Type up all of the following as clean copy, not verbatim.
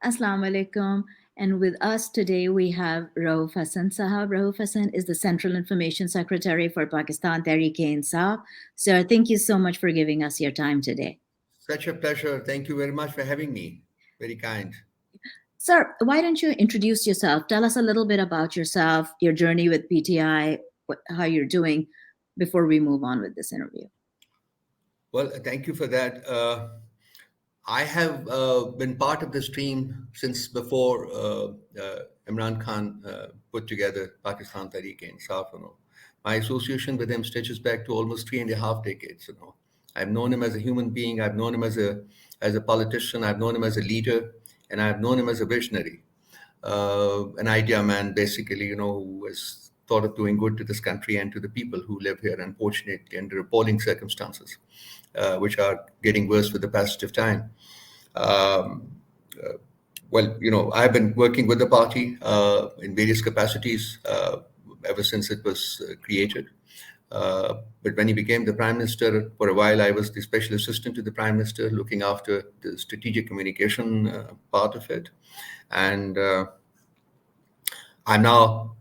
Assalamu alaikum. And with us today we have Raoof Hasan Sahab. Raoof Hasan is the Central Information Secretary for Pakistan Tahreek-e-Insaf. Sir, thank you so much for giving us your time today. Such a pleasure. Thank you very much for having me. Very kind. Sir, why don't you introduce yourself? Tell us a little bit about yourself, your journey with PTI, how you're doing before we move on with this interview. Well, thank you for that. I have been part of this team since before Imran Khan put together Pakistan Tahreek-e-Insaf. My association with him stretches back to almost 3.5 decades. I've known him as a human being. I've known him as a politician. I've known him as a leader, and I've known him as a visionary, an idea man, basically. Who has thought of doing good to this country and to the people who live here, unfortunately, under appalling circumstances, which are getting worse with the passage of time. Um, uh, I've been working with the party in various capacities ever since it was created. But when he became the prime minister, for a while I was the special assistant to the prime minister, looking after the strategic communication part of it. And I'm now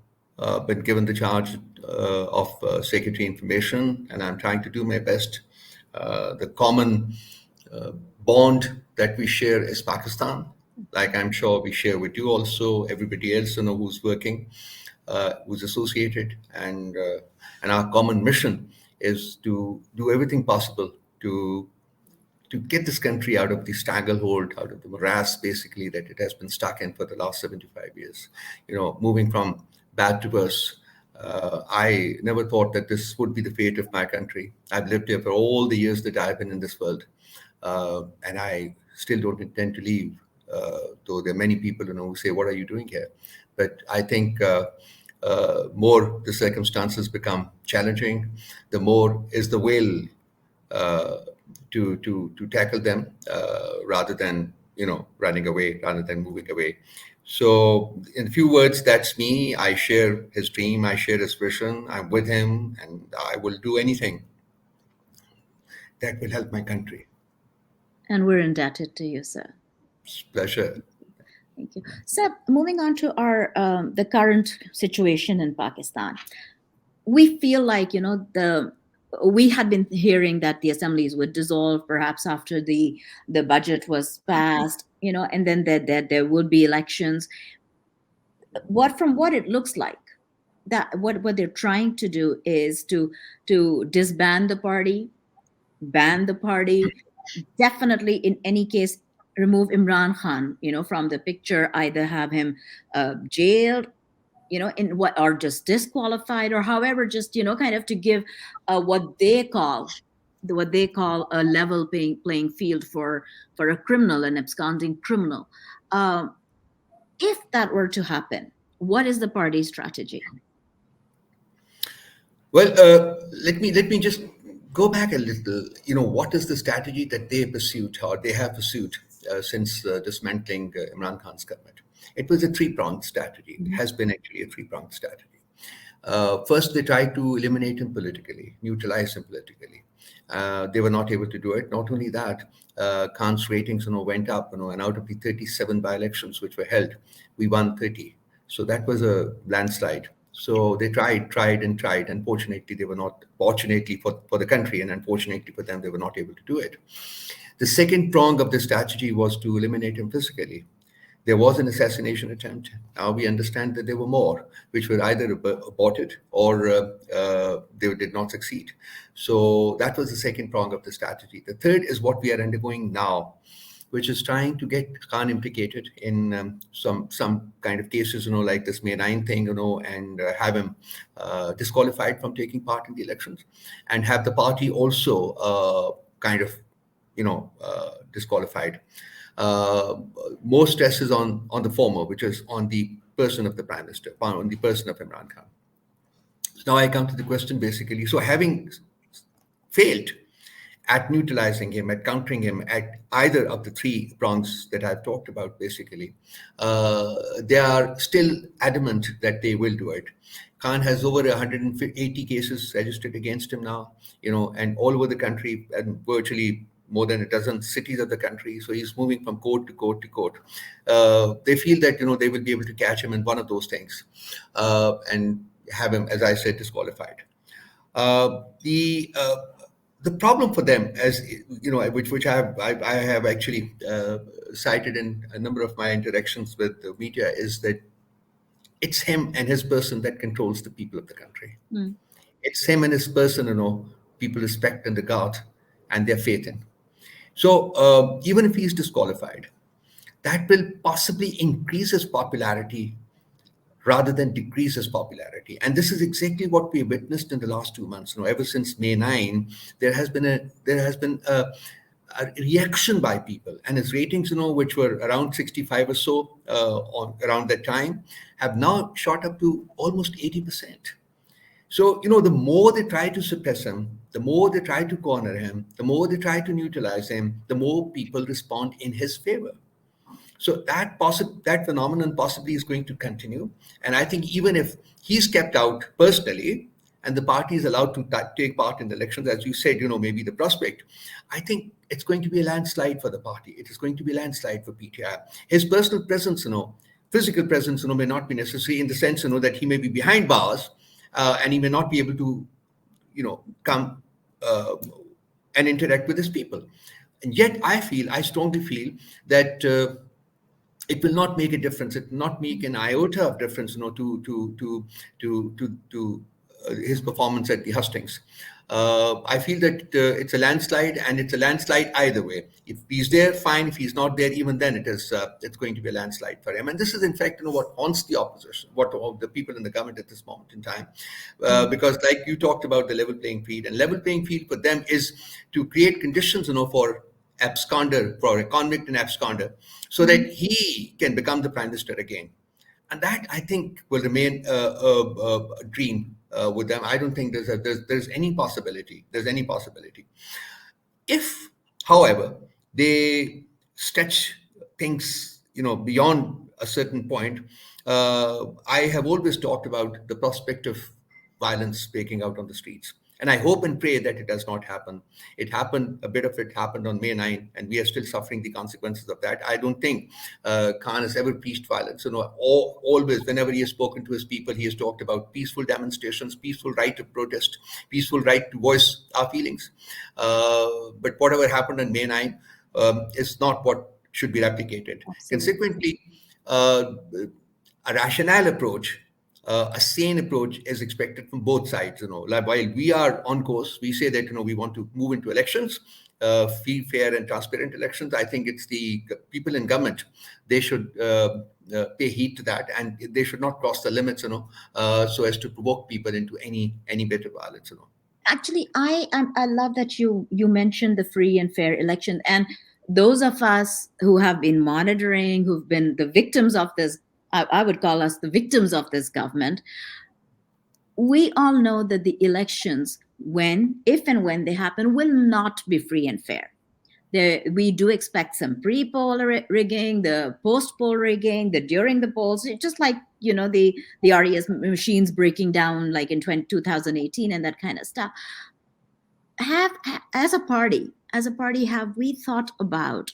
been given the charge of Secretary Information, and I'm trying to do my best. The common bond that we share is Pakistan, like I'm sure we share with you also, everybody else who's working, who's associated, and our common mission is to do everything possible to get this country out of the stranglehold, out of the morass, basically, that it has been stuck in for the last 75 years. Moving from bad to worse. I never thought that this would be the fate of my country. I've lived here for all the years that I've been in this world, and I still don't intend to leave. Though there are many people who say, "What are you doing here?" But I think more the circumstances become challenging, the more is the will to tackle them rather than running away, rather than moving away. So in a few words, that's me. I share his dream, I share his vision, I'm with him, and I will do anything that will help my country. And we're indebted to you, sir. It's a pleasure. Thank you. So, moving on to our the current situation in Pakistan, we feel like we had been hearing that the assemblies would dissolve perhaps after the budget was passed, and then there would be elections. What it looks like, that what they're trying to do is to disband the party, ban the party, definitely in any case remove Imran Khan, from the picture, either have him jailed, in what, or just disqualified, or however, just kind of to give what they call a level playing field for a criminal, an absconding criminal. Um, if that were to happen, what is the party's strategy? Well, let me just go back a little. What is the strategy that they pursued or they have pursued since dismantling Imran Khan's government? It was a three-pronged strategy. It has been actually a three-pronged strategy. First, they tried to eliminate him politically, neutralize him politically. They were not able to do it. Not only that, Khan's ratings, went up. And out of the 37 by-elections which were held, we won 30. So that was a landslide. So they tried, and tried. Unfortunately, they were not. Fortunately for the country, and unfortunately for them, they were not able to do it. The second prong of the strategy was to eliminate him physically. There was an assassination attempt. Now we understand that there were more, which were either aborted or they did not succeed. So that was the second prong of the strategy. The third is what we are undergoing now, which is trying to get Khan implicated in some kind of cases, like this May 9 thing, and have him disqualified from taking part in the elections, and have the party also kind of, disqualified. More stress is on the former, which is on the person of the prime minister, on the person of Imran Khan. So now I come to the question, basically. So having failed at neutralizing him, at countering him, at either of the three prongs that I've talked about, basically, they are still adamant that they will do it. Khan has over 180 cases registered against him now, and all over the country, and virtually more than a dozen cities of the country. So he's moving from court to court to court. They feel that they will be able to catch him in one of those things, and have him, as I said, disqualified. The problem for them, as which I have actually cited in a number of my interactions with the media, is that it's him and his person that controls the people of the country. Mm. It's him and his person, people respect and regard and their faith in. So even if he's disqualified, that will possibly increase his popularity rather than decrease his popularity. And this is exactly what we witnessed in the last 2 months. Ever since May 9, there has been a reaction by people, and his ratings, which were around 65 or so around that time, have now shot up to almost 80%. So, the more they try to suppress him, the more they try to corner him, the more they try to neutralize him, the more people respond in his favor. So that phenomenon possibly is going to continue. And I think even if he's kept out personally and the party is allowed to take part in the elections, as you said, maybe the prospect, I think it's going to be a landslide for the party. It is going to be a landslide for PTI. His personal presence, physical presence, may not be necessary, in the sense, that he may be behind bars, and he may not be able to, come and interact with his people. And yet I strongly feel that it will not make a difference. It will not make an iota of difference, to his performance at the hustings. I feel that it's a landslide, and it's a landslide either way. If he's there, fine. If he's not there, even then it's going to be a landslide for him. And this is, in fact, what haunts the opposition, what the people in the government at this moment in time, because, like you talked about, the level playing field, and level playing field for them is to create conditions, for a convict and absconder, so that he can become the prime minister again. And that, I think, will remain a dream with them. I don't think there's any possibility. If, however, they stretch things, beyond a certain point, I have always talked about the prospect of violence breaking out on the streets. And I hope and pray that it does not happen. A bit of it happened on May 9, and we are still suffering the consequences of that. I don't think Khan has ever preached violence. Always, whenever he has spoken to his people, he has talked about peaceful demonstrations, peaceful right to protest, peaceful right to voice our feelings. But whatever happened on May 9 is not what should be replicated. Absolutely. Consequently, a rational approach, a sane approach is expected from both sides. Like, while we are on course, we say that we want to move into elections, free, fair, and transparent elections. I think it's the people in government; they should pay heed to that, and they should not cross the limits, so as to provoke people into any bit of violence. Actually, I love that you mentioned the free and fair election, and those of us who have been monitoring, who've been the victims of this, I would call us the victims of this government. We all know that the elections, if and when they happen, will not be free and fair. We do expect some pre-poll rigging, the post-poll rigging, the during the polls, just like the RES machines breaking down like in 2018 and that kind of stuff. As a party, have we thought about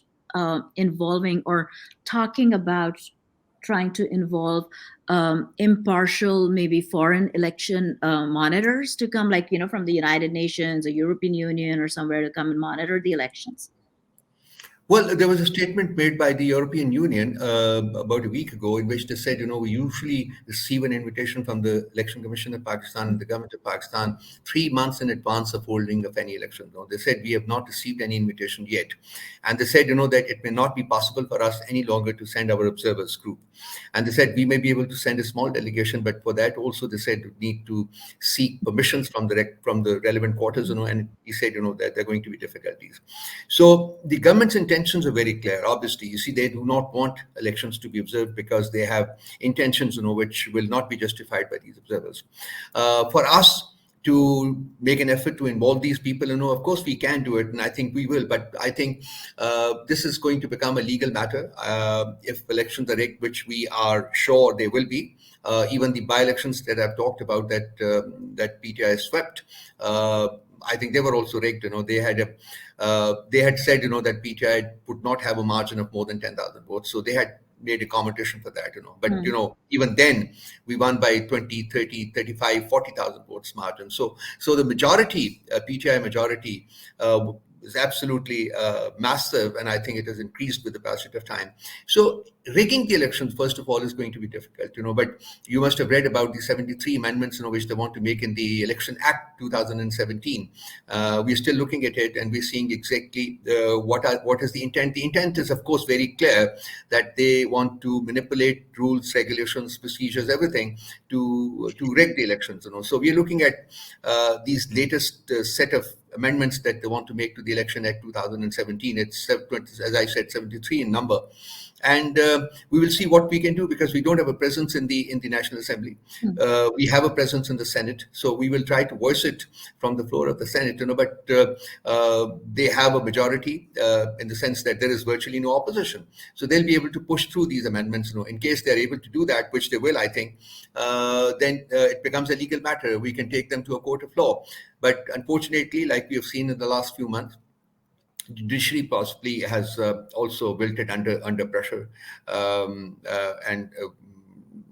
involving or talking about trying to involve impartial, maybe foreign election monitors to come, like from the United Nations or European Union or somewhere, to come and monitor the elections? Well, there was a statement made by the European Union about a week ago, in which they said, we usually receive an invitation from the Election Commission of Pakistan and the government of Pakistan 3 months in advance of holding of any election. They said we have not received any invitation yet. And they said, that it may not be possible for us any longer to send our observers group. And they said we may be able to send a small delegation, but for that also they said we need to seek permissions from the relevant quarters, and he said, that there are going to be difficulties. So the government's intentions are very clear. Obviously, you see, they do not want elections to be observed because they have intentions, which will not be justified by these observers. For us to make an effort to involve these people, of course we can do it, and I think we will. But I think this is going to become a legal matter if elections are rigged, which we are sure they will be. Even the by-elections that I've talked about that PTI swept, I think they were also rigged. They had they had said, that PTI would not have a margin of more than 10,000 votes. So they had made accommodation for that, But, even then, we won by 20, 30, 35, 40,000 votes margin. So the majority, PTI majority, is absolutely massive, and I think it has increased with the passage of time. So rigging the elections, first of all, is going to be difficult, but you must have read about the 73 amendments, which they want to make in the Election Act 2017. We're still looking at it, and we're seeing exactly what is the intent. The intent is, of course, very clear, that they want to manipulate rules, regulations, procedures, everything to rig the elections. So we're looking at these latest set of amendments that they want to make to the Election Act 2017. It's, as I said, 73 in number. And we will see what we can do, because we don't have a presence in the National Assembly. We have a presence in the Senate, so we will try to voice it from the floor of the Senate. But they have a majority in the sense that there is virtually no opposition, so they'll be able to push through these amendments. In case they're able to do that, which they will, I think, then it becomes a legal matter. We can take them to a court of law. But unfortunately, like we have seen in the last few months, judiciary possibly has also wilted under pressure, and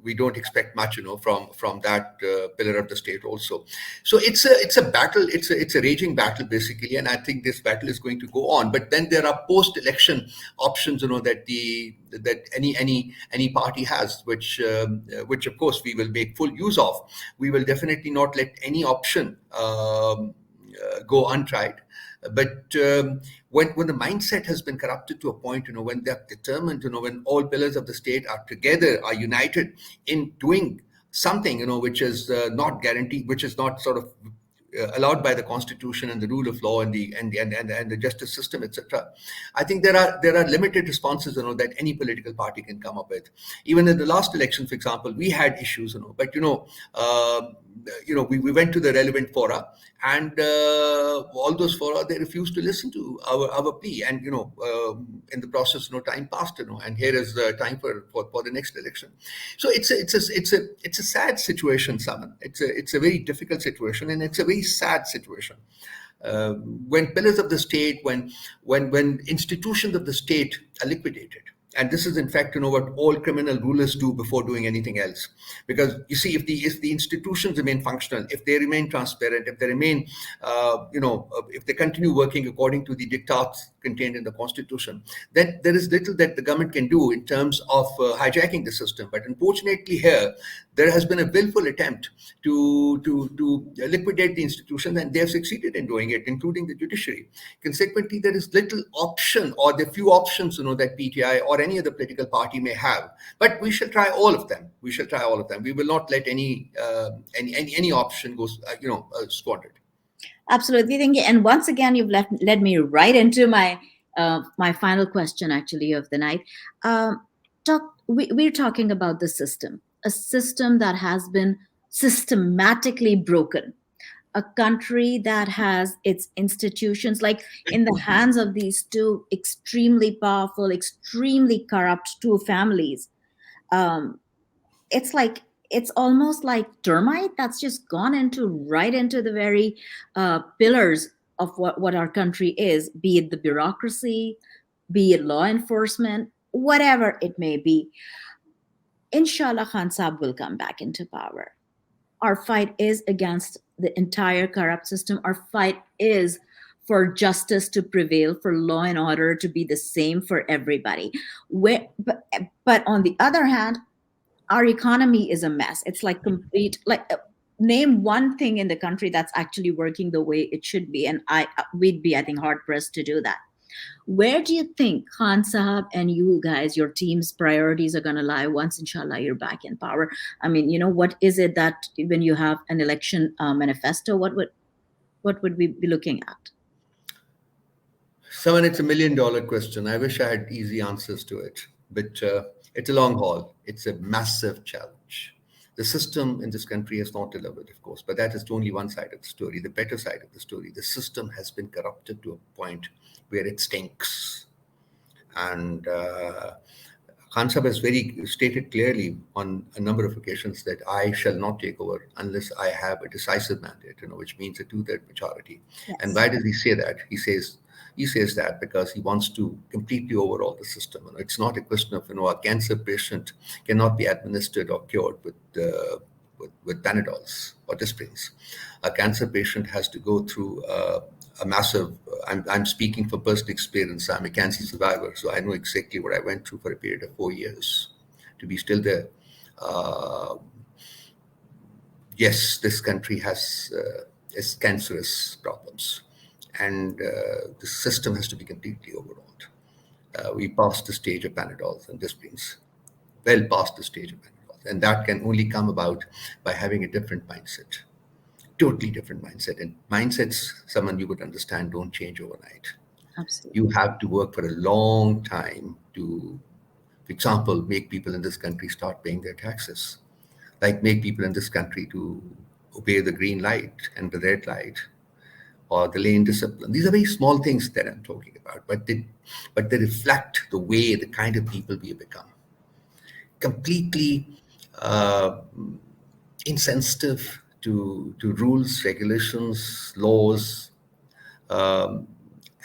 we don't expect much, from that pillar of the state also. So it's a battle. It's a raging battle, basically, and I think this battle is going to go on. But then there are post-election options, that any party has, which of course we will make full use of. We will definitely not let any option go untried. But when the mindset has been corrupted to a point, when they're determined, when all pillars of the state are together, are united in doing something, which is not guaranteed, which is not sort of allowed by the Constitution and the rule of law and the justice system, etc. I think there are limited responses, that any political party can come up with. Even in the last election, for example, we had issues, but we went to the relevant fora, and all those fora, they refused to listen to our plea, and in the process, time passed, and here is the time for the next election. So it's a sad situation, Saman. It's a very difficult situation, and it's a very sad situation. When pillars of the state, when institutions of the state are liquidated. And this is, in fact, what all criminal rulers do before doing anything else. Because you see, if the institutions remain functional, if they remain transparent, if they remain, if they continue working according to the diktats contained in the Constitution, then there is little that the government can do in terms of hijacking the system. But unfortunately, here there has been a willful attempt to liquidate the institutions, and they have succeeded in doing it, including the judiciary. Consequently, there is little option, or the few options, that PTI or any other political party may have. But we shall try all of them. We will not let any option go, squandered. Absolutely. Thank you. And once again, you've led me right into my my final question, actually, of the night. We're talking about the system, a system that has been systematically broken, a country that has its institutions like in the hands of these two extremely powerful, extremely corrupt two families. It's like, it's almost like termite that's just gone right into the very pillars of what our country is, be it the bureaucracy, be it law enforcement, whatever it may be. Inshallah, Khan Saab will come back into power. Our fight is against the entire corrupt system. Our fight is for justice to prevail, for law and order to be the same for everybody. But on the other hand, our economy is a mess. It's like complete, name one thing in the country that's actually working the way it should be, and we'd be, I think, hard pressed to do that. Where do you think Khan Sahab and you guys, your team's priorities are going to lie once, inshallah, you're back in power? I mean, what is it that when you have an election manifesto, what would we be looking at? Saman, it's $1 million question. I wish I had easy answers to it, but it's a long haul. It's a massive challenge. The system in this country has not delivered, of course, but that is only one side of the story. The better side of the story, the system has been corrupted to a point where it stinks. And Khan Sahib has very stated clearly on a number of occasions that I shall not take over unless I have a decisive mandate, which means a two-third majority. And Yes. why does he say that? He says that because he wants to completely overhaul the system. It's not a question of a cancer patient cannot be administered or cured with Panadols or Disprins. A cancer patient has to go through a massive. I'm speaking from personal experience. I'm a cancer survivor, so I know exactly what I went through for a period of 4 years to be still there. Uh, yes, this country has cancerous problems, and the system has to be completely overhauled. We passed the stage of Panadols and Disprins, well past the stage of Panadols, and that can only come about by having a different mindset, totally different mindset. And mindsets, someone you would understand, don't change overnight. You Absolutely. have to work for a long time to, for example, make people in this country start paying their taxes, like make people in this country to obey the green light and the red light or the lane discipline. These are very small things that I'm talking about, but they reflect the way, the kind of people we have become. Completely uh, insensitive to rules, regulations, laws. Um,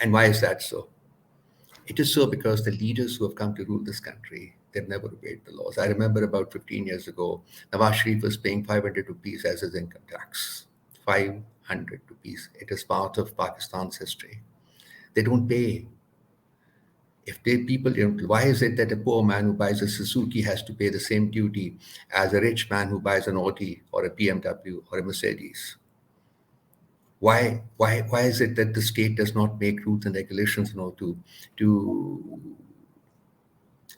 and why is that so? It is so because the leaders who have come to rule this country, they've never obeyed the laws. I remember about 15 years ago, Nawaz Sharif was paying 500 rupees as his income tax. 500 rupees. It is part of Pakistan's history. They don't pay. If they people, why is it that a poor man who buys a Suzuki has to pay the same duty as a rich man who buys an Audi or a BMW or a Mercedes? Why is it that the state does not make rules and regulations, to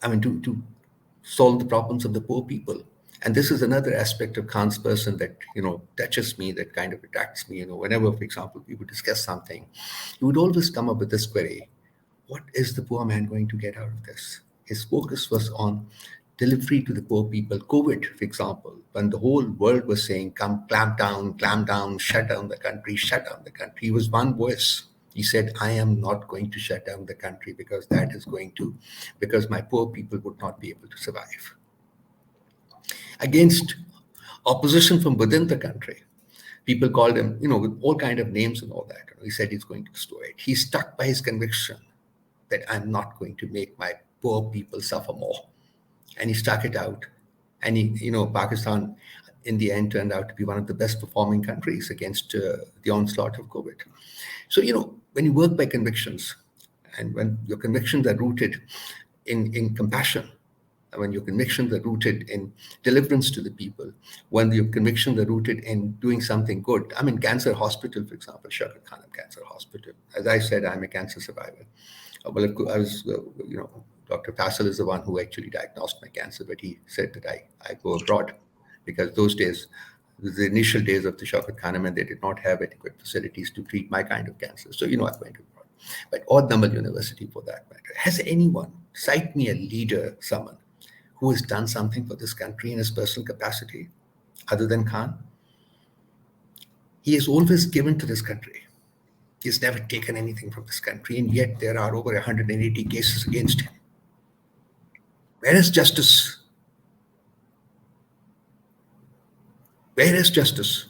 to solve the problems of the poor people? And this is another aspect of Khan's person that touches me, that kind of attracts me. Whenever, for example, we would discuss something, he would always come up with this query: what is the poor man going to get out of this? His focus was on delivery to the poor people. COVID, for example, when the whole world was saying, come, clamp down, shut down the country, shut down the country, he was one voice. He said, I am not going to shut down the country because my poor people would not be able to survive. Against opposition from within the country, people called him, with all kind of names and all that. He said he's going to destroy it. He stuck by his conviction that I'm not going to make my poor people suffer more. And he stuck it out. And Pakistan, in the end, turned out to be one of the best performing countries against the onslaught of COVID. So, when you work by convictions, and when your convictions are rooted in compassion, and when your convictions are rooted in deliverance to the people, when your convictions are rooted in doing something good. I mean, cancer hospital, for example, Shaukat Khanum Cancer Hospital. As I said, I'm a cancer survivor. Well, I was, Dr. Faisal is the one who actually diagnosed my cancer, but he said that I go abroad because those days, the initial days of the Shaukat Khanum, and they did not have adequate facilities to treat my kind of cancer. So, I went abroad. But or Namal University for that matter. Has anyone, cite me a leader, someone who has done something for this country in his personal capacity other than Khan? He has always given to this country. He's never taken anything from this country, and yet there are over 180 cases against him. Where is justice? Where is justice?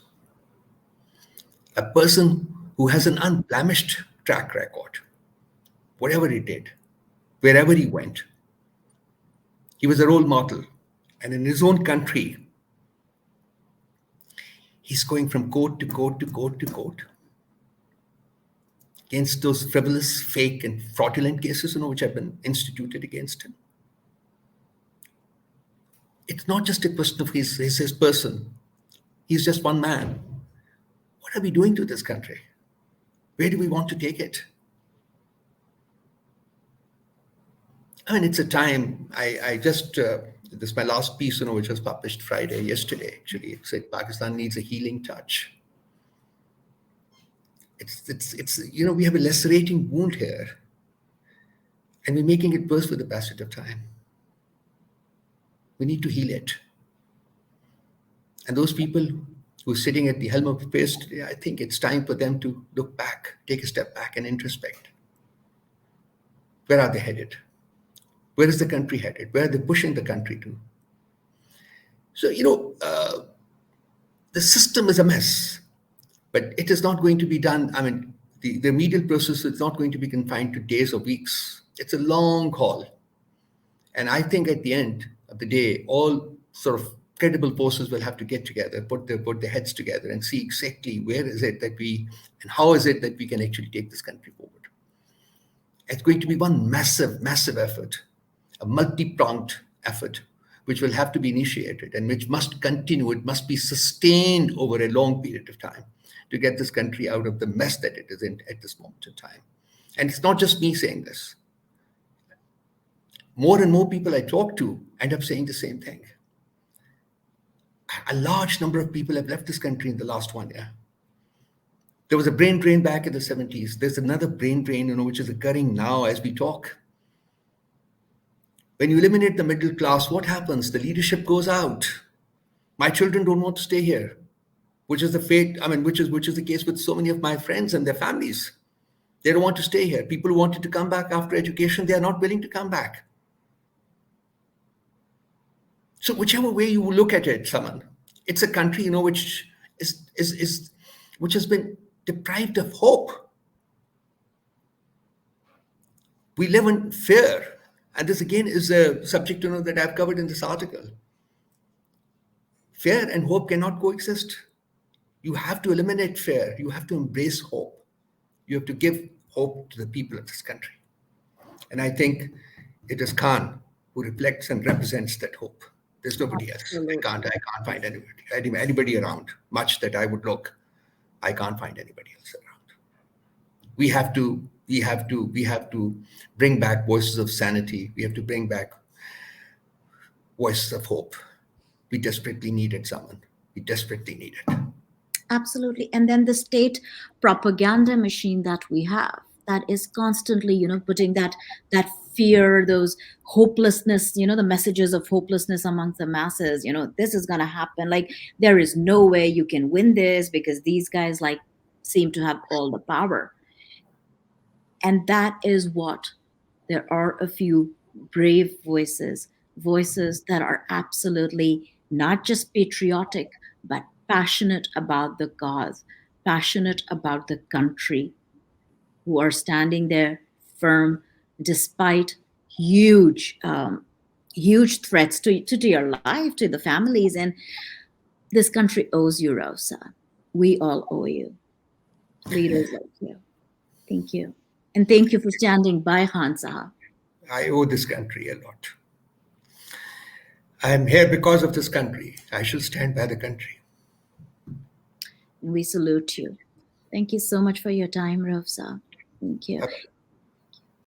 A person who has an unblemished track record, whatever he did, wherever he went, he was a role model. And in his own country, he's going from court to court to court to court against those frivolous, fake, and fraudulent cases, which have been instituted against him. It's not just a question of his person. He's just one man. What are we doing to this country? Where do we want to take it? I mean, it's a time. I just this is my last piece, which was published yesterday. Actually, it said Pakistan needs a healing touch. It's we have a lacerating wound here, and we're making it worse with the passage of time. We need to heal it. And those people who are sitting at the helm of affairs today, I think it's time for them to look back, take a step back, and introspect. Where are they headed? Where is the country headed? Where are they pushing the country to? So, the system is a mess, but it is not going to be done. I mean, the remedial process is not going to be confined to days or weeks. It's a long haul. And I think at the end of the day, all sort of credible forces will have to get together, put their heads together and see exactly where is it that and how is it that we can actually take this country forward. It's going to be one massive, massive effort, a multi-pronged effort, which will have to be initiated and which must continue. It must be sustained over a long period of time to get this country out of the mess that it is in at this moment in time. And it's not just me saying this. More and more people I talk to end up saying the same thing. A large number of people have left this country in the last 1 year. There was a brain drain back in the 70s. There's another brain drain, which is occurring now as we talk. When you eliminate the middle class, what happens? The leadership goes out. My children don't want to stay here, which is the fate. I mean, which is the case with so many of my friends and their families. They don't want to stay here. People who wanted to come back after education, they are not willing to come back. So whichever way you look at it, Saman, it's a country, which which has been deprived of hope. We live in fear. And this again is a subject that I've covered in this article. Fear and hope cannot coexist. You have to eliminate fear. You have to embrace hope. You have to give hope to the people of this country. And I think it is Khan who reflects and represents that hope. There's nobody else. I can't find anybody around. Much that I would look, I can't find anybody else around. We have to bring back voices of sanity. We have to bring back voices of hope. We desperately need it, Saman. We desperately need it. Absolutely. And then the state propaganda machine that we have, that is constantly, putting that fear, those hopelessness, the messages of hopelessness amongst the masses, this is going to happen. Like, there is no way you can win this because these guys seem to have all the power. And that is what there are a few brave voices that are absolutely not just patriotic, but passionate about the cause, passionate about the country, who are standing there firm despite huge threats to your life, to the families. And this country owes you, Rosa. We all owe you. Leaders like you. Thank you. And thank you for standing by, Khan Sahab. I owe this country a lot. I am here because of this country. I shall stand by the country. And we salute you. Thank you so much for your time, Raoof Sahab. Thank you.